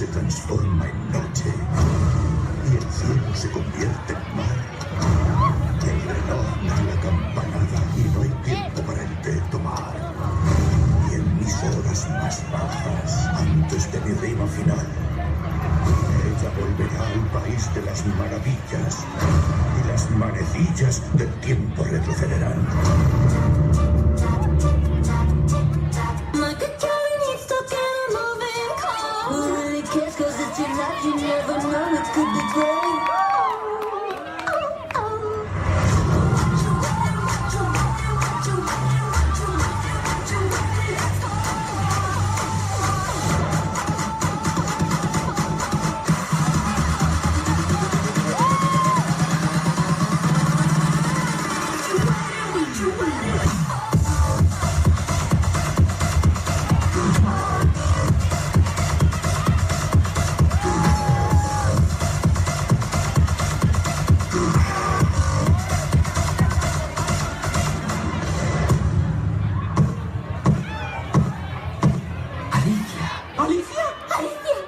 se transforma en noche y el cielo se convierte en mar. El reloj da la campanada y no hay tiempo para el té tomar. Y en mis horas más bajas, antes de mi rima final, ella volverá al país de las maravillas y las manecillas del tiempo retrocederán. You never know, it could be great.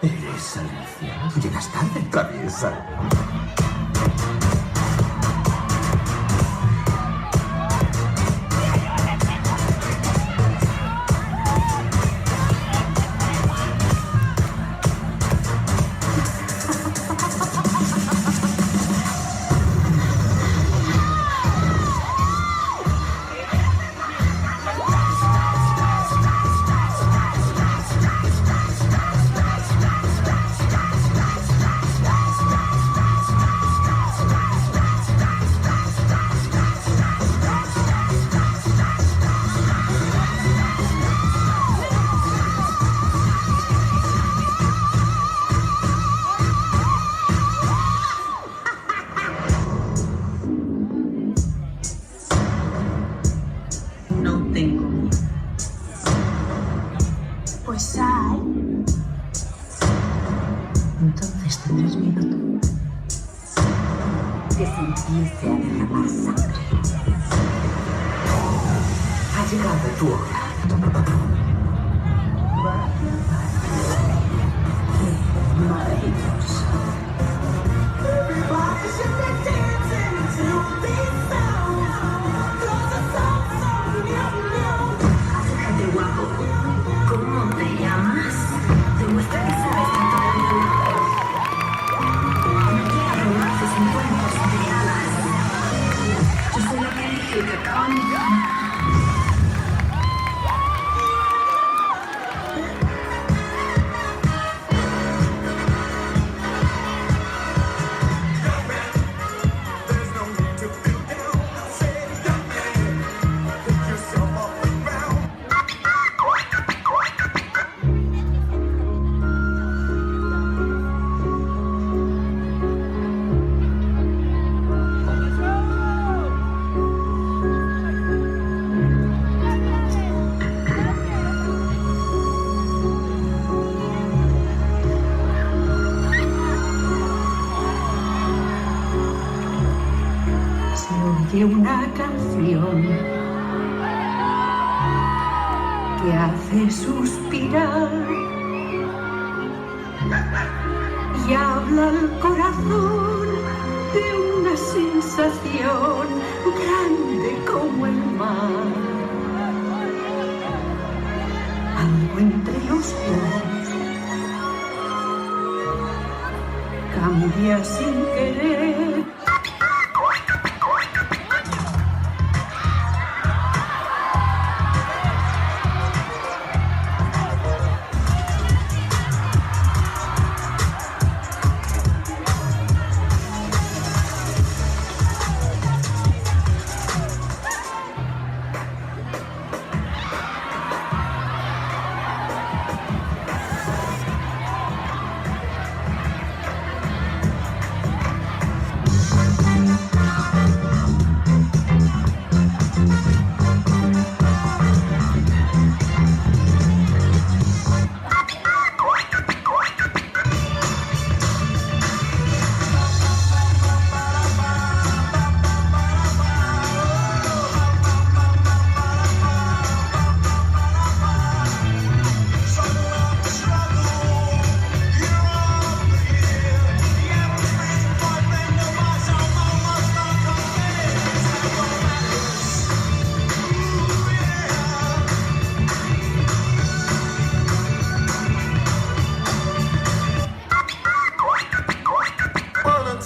¿Eres Alicia? Llegas tarde, traviesa. desea derramar sangre. Ha llegado tu hora. Vaya, vaya. Qué maravilloso. Acércate, guapo. ¿Cómo te llamas? Demuestra que sabes tanto de mí. No quieras romances en cuentos de hadas. Yo soy la que elige y que acaba mi cama. Oye una canción que hace suspirar y habla al corazón de una sensación grande como el mar. Algo entre los dos cambia sin querer.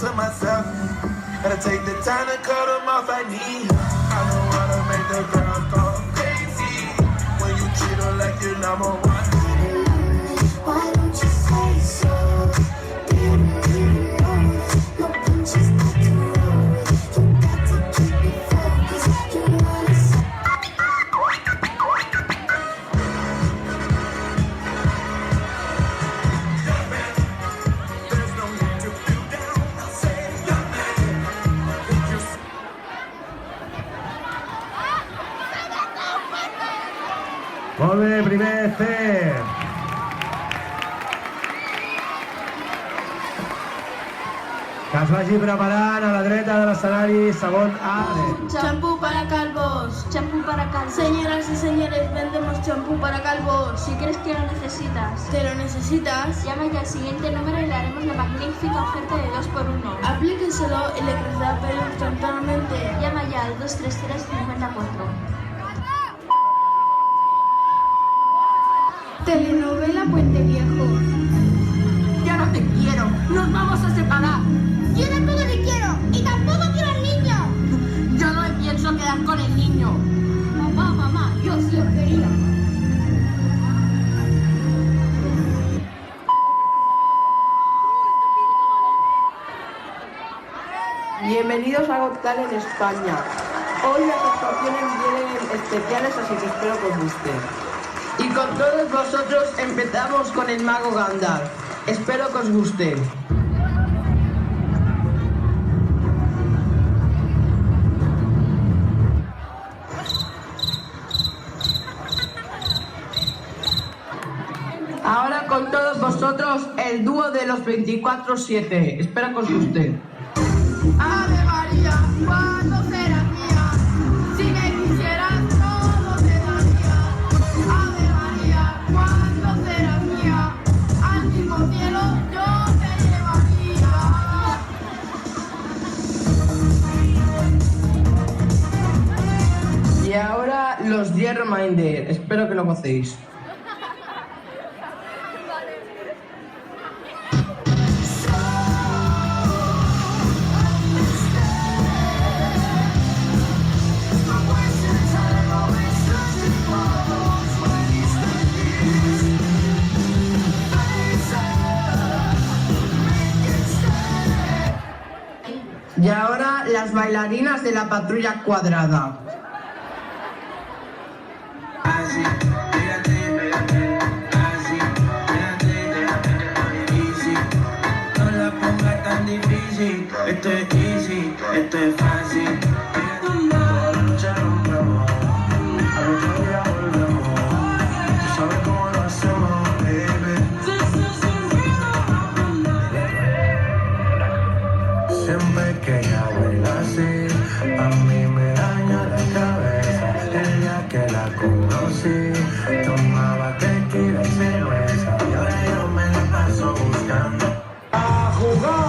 To myself, gotta take the time to cut them off. I need her. I don't wanna make the girl go crazy when you treat her like you're number one. Why don't you say so? No punches I can roll with. You got to keep me focused. You wanna say There's no need to feel down. I say, young man, if you're Molt bé, primer C. Que es vagi preparant a la dreta de l'escenari, segon A. Champú para calvos. Champú para calvos. Señoras y señores, vendemos champú para calvos. Si crees que lo necesitas, ¿Te lo necesitas? llama ya al siguiente número y le haremos la magnífica oferta de 2x1. Aplíquenselo y le crecerá pelo instantáneamente. Llama ya al 233-54. Telenovela Puente Viejo. Ya no te quiero. Nos vamos a separar. yo tampoco te quiero y tampoco quiero al niño. Yo no me pienso quedar con el niño. Mamá, yo sí os quería. Bienvenidos a Got Talent en España. Hoy las actuaciones vienen especiales, así que espero que os guste. Y con todos vosotros empezamos con el mago Gandalf. Espero que os guste. Ahora con todos vosotros el dúo de los 24/7. Espero que os guste. ¡Ave María! ahora los 10 Reminder. Espero que lo gocéis. Y ahora las bailarinas de la patrulla cuadrada. Así, pégate, así, pégate, easy. No la pongas tan difícil, esto es easy, esto es fácil. Toda la noche rompemos, al otro día volvemos. Tú sabes cómo lo hacemos, baby. Siempre que ella baila así, a mí me daña la cabeza. El día que la conocí, tomaba tequila y cerveza. Y ahora yo me la paso buscando a jugar.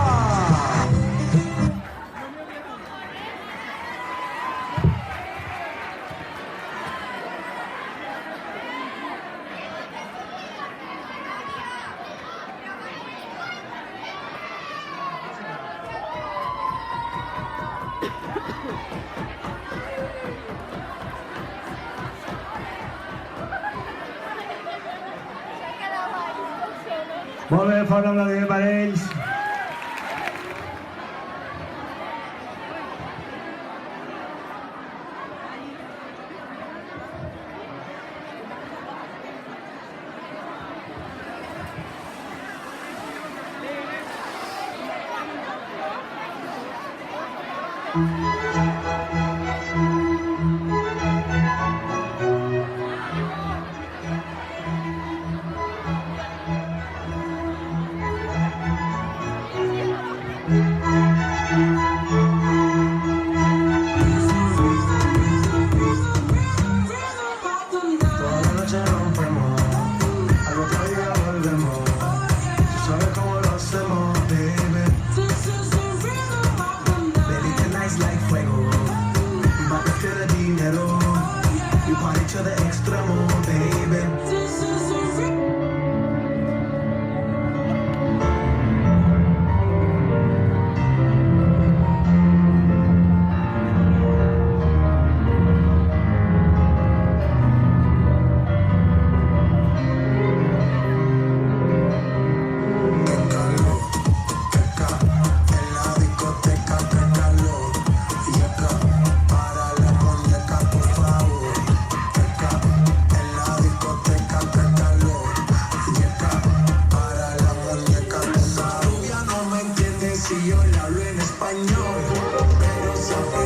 Molt bé, fora Vladimir Parells. Toda la noche rompemos, al otro día volvemos. Tú sabes cómo lo hacemos, baby. Baby, tonight's like fuego. We bout to feel the dinero. We party to the extremo, baby. Si yo le hablo en español, pero sabe.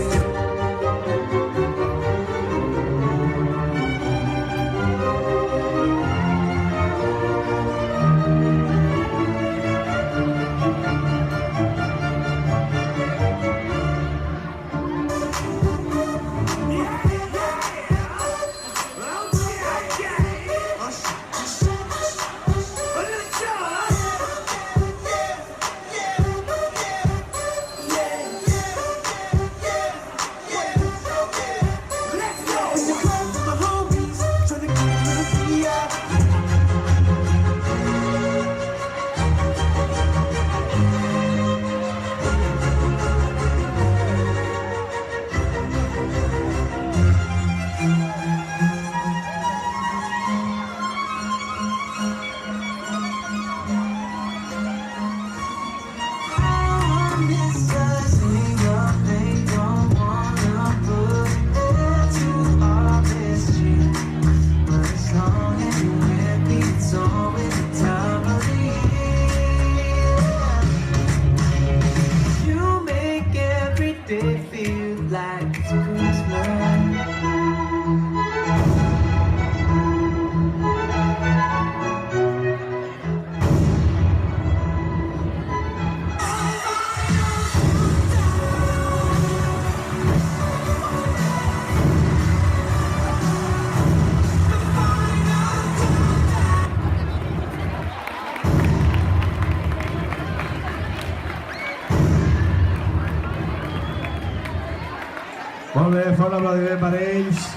Molt bé, fora Vladimir Parells.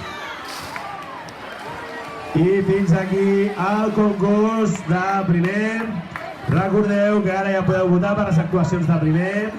I fins aquí el concurs de primer. Recordeu que ara ja podeu votar per les actuacions de primer.